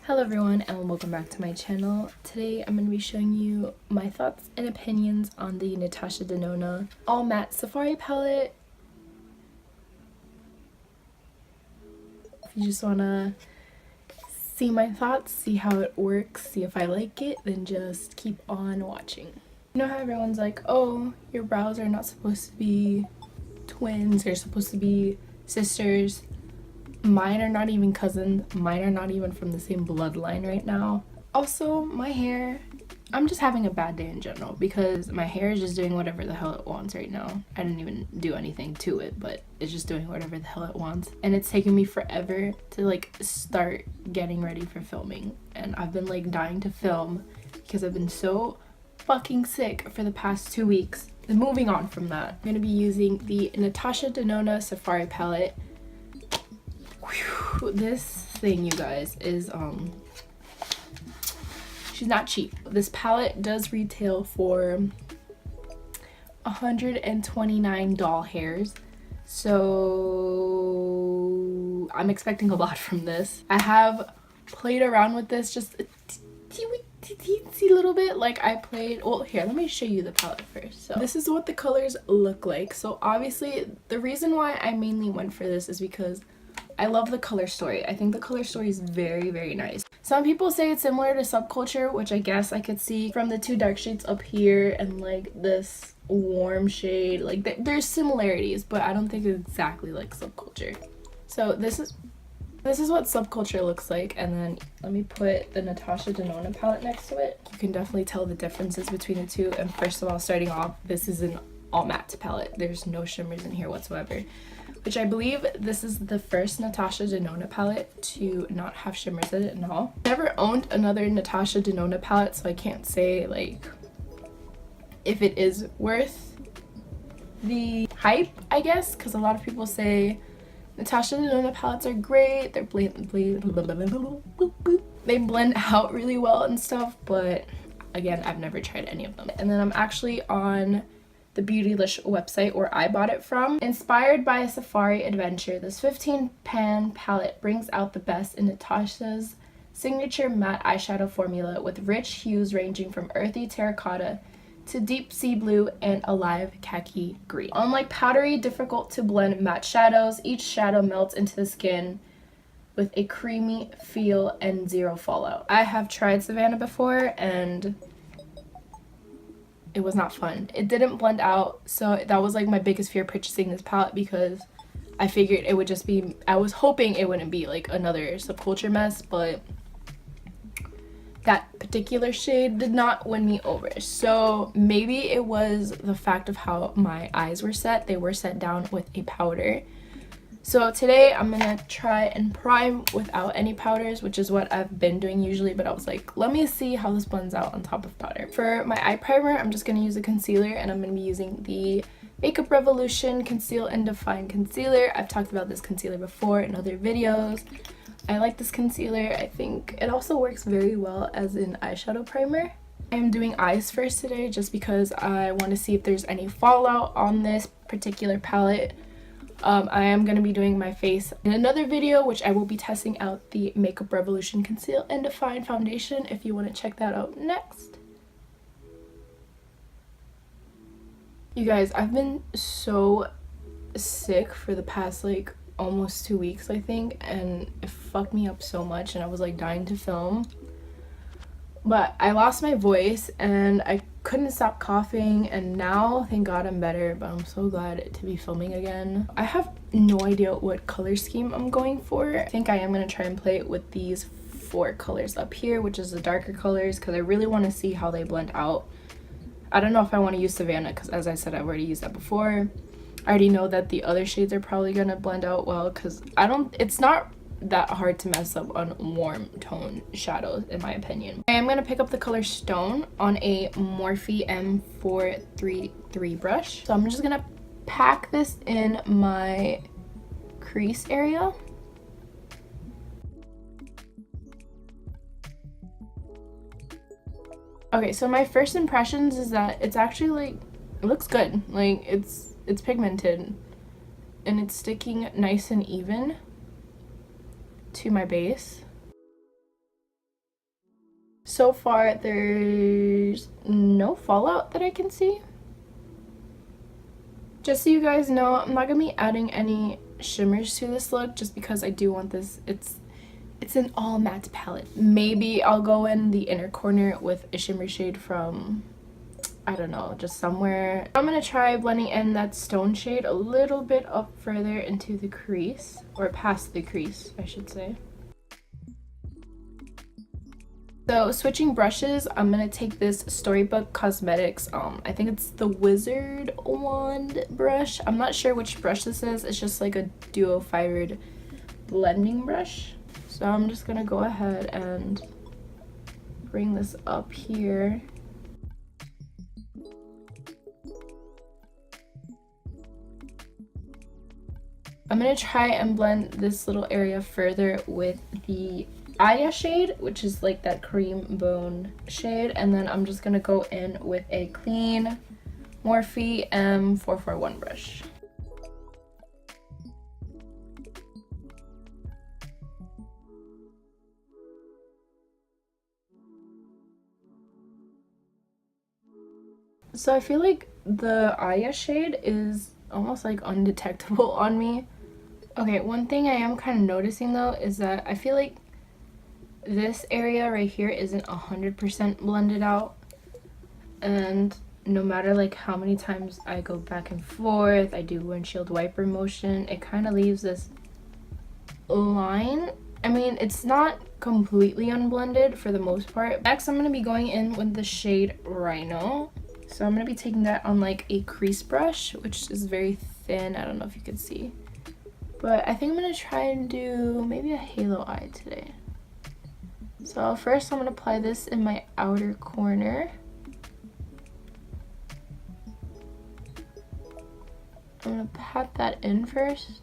Hello everyone and welcome back to my channel. Today I'm going to be showing you my thoughts and opinions on the Natasha Denona All Matte Safari palette. If you just want to see my thoughts, see how it works, see if I like it, then just keep on watching. You know how everyone's like, oh, your brows are not supposed to be twins, they're supposed to be sisters. Mine are not even cousins. Mine are not even from the same bloodline right now. Also, my hair, I'm just having a bad day in general because my hair is just doing whatever the hell it wants right now. I didn't even do anything to it, but it's just doing whatever the hell it wants. And it's taking me forever to like start getting ready for filming. And I've been like dying to film because I've been so fucking sick for the past 2 weeks. And moving on from that, I'm gonna be using the Natasha Denona Safari palette. Whew, this thing, you guys, is she's not cheap. This palette does retail for 129 doll hairs, so I'm expecting a lot from this. I have played around with this just a teensy little bit. Like I played, well, here, let me show you the palette first. So this is what the colors look like. So obviously the reason why I mainly went for this is because I love the color story. I think the color story is very, very nice. Some people say it's similar to Subculture, which I guess I could see from the two dark shades up here and like this warm shade. Like there's similarities, but I don't think it's exactly like Subculture. So this is what Subculture looks like, and then let me put the Natasha Denona palette next to it. You can definitely tell the differences between the two. And first of all, starting off, this is an all matte palette. There's no shimmers in here whatsoever, which I believe this is the first Natasha Denona palette to not have shimmers in it at all. Never owned another Natasha Denona palette, so I can't say like if it is worth the hype, I guess, because a lot of people say Natasha Denona palettes are great, they blend out really well and stuff, but again, I've never tried any of them. And then I'm actually on the Beautylish website where I bought it from. Inspired by a safari adventure, this 15-pan palette brings out the best in Natasha's signature matte eyeshadow formula with rich hues ranging from earthy terracotta to deep sea blue and alive khaki green. Unlike powdery, difficult to blend matte shadows, each shadow melts into the skin with a creamy feel and zero fallout. I have tried Savannah before and it was not fun. It didn't blend out, so that was like my biggest fear purchasing this palette, because I figured it would just be, I was hoping it wouldn't be like another Subculture mess, but that particular shade did not win me over. So maybe it was the fact of how my eyes were set. They were set down with a powder. So today I'm gonna try and prime without any powders, which is what I've been doing usually, but I was like, let me see how this blends out on top of powder. For my eye primer, I'm just gonna use a concealer, and I'm gonna be using the Makeup Revolution Conceal and Define Concealer. I've talked about this concealer before in other videos. I like this concealer. I think it also works very well as an eyeshadow primer. I am doing eyes first today just because I want to see if there's any fallout on this particular palette. I am going to be doing my face in another video, which I will be testing out the Makeup Revolution Conceal and Define Foundation if you want to check that out next. You guys, I've been so sick for the past like almost 2 weeks, I think, and it fucked me up so much, and I was like dying to film. But I lost my voice and I couldn't stop coughing, and now thank God I'm better, but I'm so glad to be filming again. I have no idea what color scheme I'm going for. I think I am going to try and play with these 4 colors up here, which is the darker colors, because I really want to see how they blend out. I don't know if I want to use Savannah because, as I said, I've already used that before. I already know that the other shades are probably going to blend out well, because it's not that hard to mess up on warm tone shadows, in my opinion. I am going to pick up the color Stone on a Morphe M433 brush. So I'm just going to pack this in my crease area. Okay, so my first impressions is that it's actually like, it looks good. Like it's pigmented and it's sticking nice and even to my base. So far, there's no fallout that I can see. Just so you guys know, I'm not going to be adding any shimmers to this look just because I do want this. It's an all matte palette. Maybe I'll go in the inner corner with a shimmer shade from, I don't know, just somewhere. I'm going to try blending in that stone shade a little bit up further into the crease, or past the crease, I should say. So switching brushes, I'm gonna take this Storybook Cosmetics, I think it's the Wizard Wand brush. I'm not sure which brush this is. It's just like a duo fibered blending brush. So I'm just gonna go ahead and bring this up here. I'm gonna try and blend this little area further with the Aya shade, which is like that cream bone shade, and then I'm just gonna go in with a clean Morphe M441 brush. So I feel like the Aya shade is almost like undetectable on me. Okay, one thing I am kind of noticing though is that I feel like this area right here isn't 100% blended out, and no matter like how many times I go back and forth, I do windshield wiper motion, it kind of leaves this line. I mean, it's not completely unblended for the most part. Next, I'm going to be going in with the shade Rhino. So I'm going to be taking that on like a crease brush, which is very thin. I don't know if you can see. But I think I'm going to try and do maybe a halo eye today. So first I'm going to apply this in my outer corner. I'm going to pat that in first.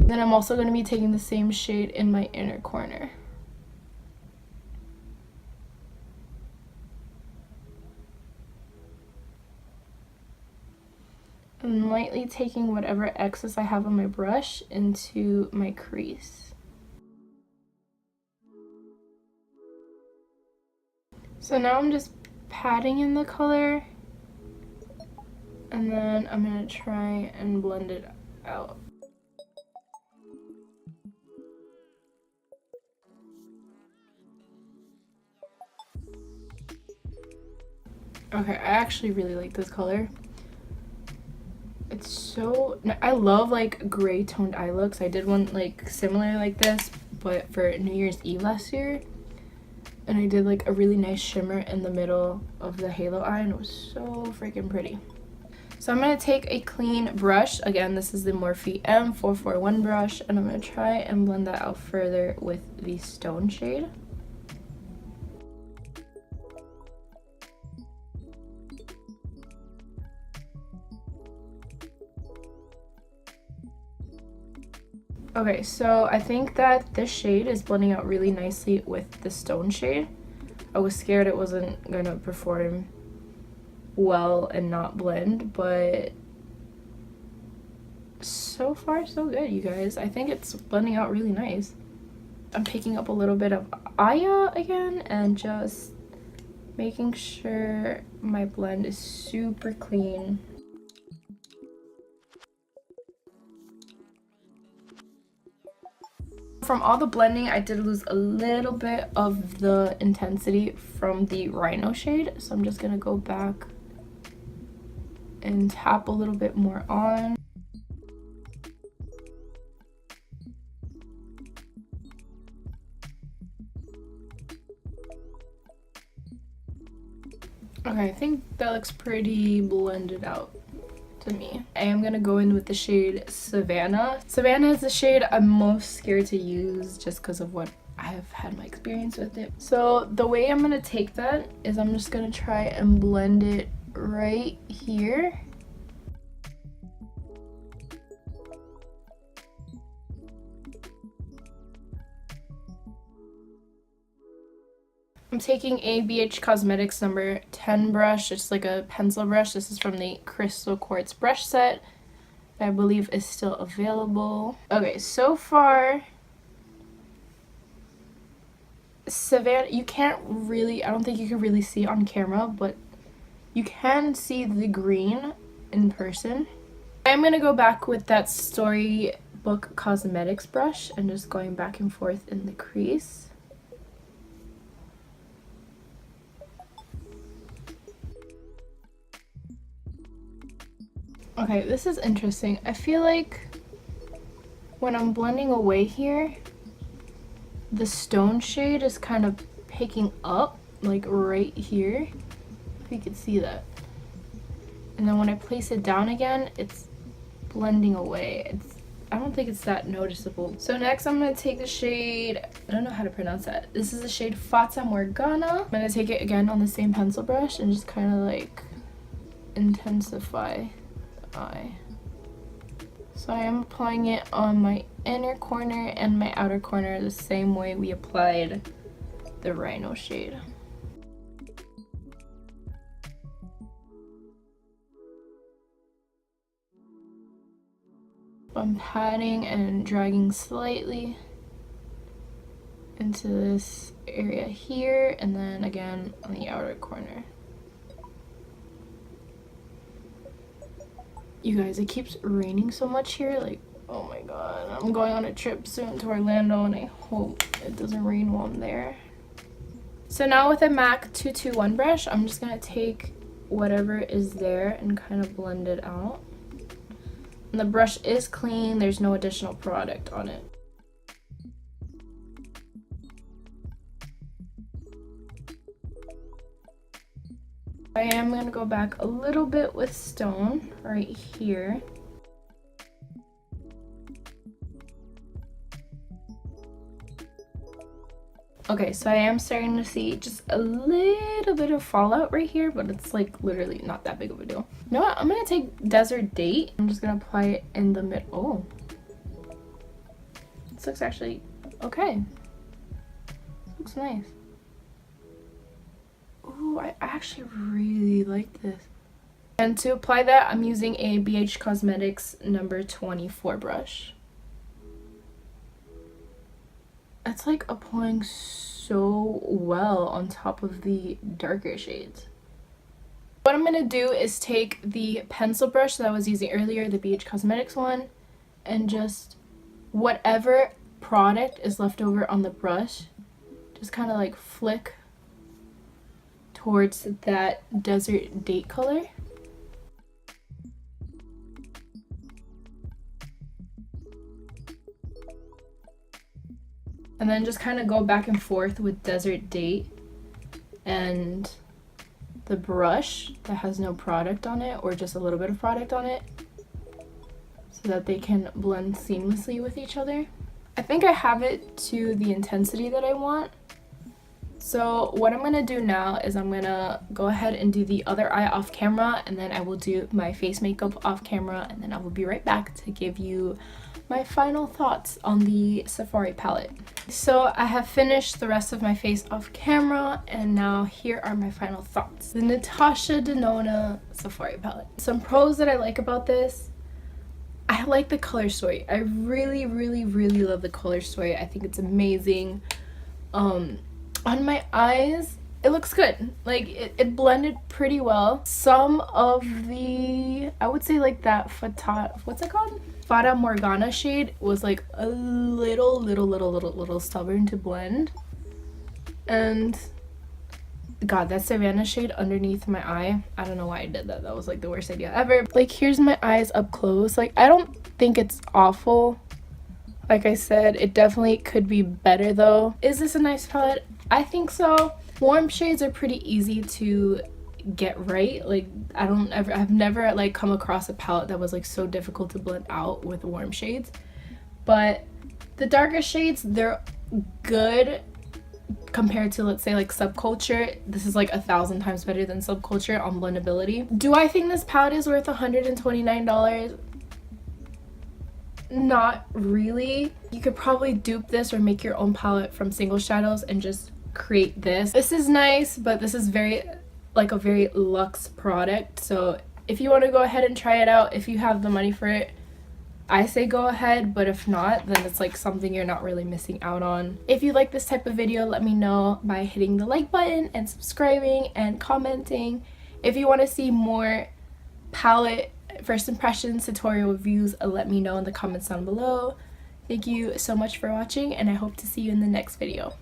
Then I'm also going to be taking the same shade in my inner corner. I'm lightly taking whatever excess I have on my brush into my crease. So now I'm just patting in the color, and then I'm going to try and blend it out. Okay, I actually really like this color. It's so, I love like gray toned eye looks. I did one like similar like this, but for New Year's Eve last year, and I did like a really nice shimmer in the middle of the halo eye, and it was so freaking pretty. So I'm going to take a clean brush. Again, this is the Morphe M441 brush, and I'm going to try and blend that out further with the stone shade. Okay, so I think that this shade is blending out really nicely with the stone shade. I was scared it wasn't gonna perform well and not blend, but so far so good, you guys. I think it's blending out really nice. I'm picking up a little bit of Aya again and just making sure my blend is super clean. From all the blending, I did lose a little bit of the intensity from the Rhino shade, so I'm just gonna go back and tap a little bit more on. Okay, I think that looks pretty blended out to me. I am gonna go in with the shade Savannah. Savannah is the shade I'm most scared to use just because of what I have had my experience with it. So the way I'm gonna take that is I'm just gonna try and blend it right here. I'm taking a BH Cosmetics number 10 brush. It's like a pencil brush. This is from the Crystal Quartz brush set. I believe is still available. Okay, so far, Savannah, you can't really, I don't think you can really see on camera, but you can see the green in person. I'm gonna go back with that Storybook Cosmetics brush and just going back and forth in the crease. Okay, this is interesting. I feel like when I'm blending away here, the stone shade is kind of picking up, like right here, if you can see that. And then when I place it down again, it's blending away. I don't think it's that noticeable. So next I'm going to take the shade, I don't know how to pronounce that. This is the shade Fata Morgana. I'm going to take it again on the same pencil brush and just kind of like intensify the eye. So I am applying it on my inner corner and my outer corner the same way we applied the Rhino shade. I'm patting and dragging slightly into this area here and then again on the outer corner. You guys, it keeps raining so much here, like, oh my god. I'm going on a trip soon to Orlando and I hope it doesn't rain while I'm there. So now with a MAC 221 brush, I'm just gonna take whatever is there and kind of blend it out. And the brush is clean, there's no additional product on it. I am going to go back a little bit with stone right here. Okay, so I am starting to see just a little bit of fallout right here, but it's like literally not that big of a deal. You know what? I'm going to take Desert Date. I'm just going to apply it in the middle. Oh. This looks actually okay. Looks nice. Ooh, I actually really like this. And to apply that, I'm using a BH Cosmetics number 24 brush. It's like applying so well on top of the darker shades. What I'm going to do is take the pencil brush that I was using earlier, the BH Cosmetics one, and just whatever product is left over on the brush, just kind of like flick towards that Desert Date color. And then just kind of go back and forth with Desert Date and the brush that has no product on it or just a little bit of product on it so that they can blend seamlessly with each other. I think I have it to the intensity that I want. So what I'm going to do now is I'm going to go ahead and do the other eye off camera, and then I will do my face makeup off camera, and then I will be right back to give you my final thoughts on the Safari palette. So I have finished the rest of my face off camera, and now here are my final thoughts. The Natasha Denona Safari palette. Some pros that I like about this: I like the color story. I really love the color story. I think it's amazing. On my eyes, it looks good. Like, it blended pretty well. Some of the, I would say like that what's it called? Fata Morgana shade was like a little stubborn to blend. And god, that Savannah shade underneath my eye, I don't know why I did that. That was like the worst idea ever. Like, here's my eyes up close. Like, I don't think it's awful. Like I said, it definitely could be better though. Is this a nice palette? I think so. Warm shades are pretty easy to get right. Like, I've never like come across a palette that was like so difficult to blend out with warm shades. But the darker shades, they're good compared to, let's say, like Subculture. This is like 1,000 times better than Subculture on blendability. Do I think this palette is worth $129? Not really. You could probably dupe this or make your own palette from single shadows and just create this. This is nice, but this is very like a very luxe product, so if you want to go ahead and try it out, if you have the money for it, I say go ahead, but if not, then it's like something you're not really missing out on. If you like this type of video, let me know by hitting the like button and subscribing and commenting. If you want to see more palette first impressions tutorial reviews, let me know in the comments down below. Thank you so much for watching, and I hope to see you in the next video.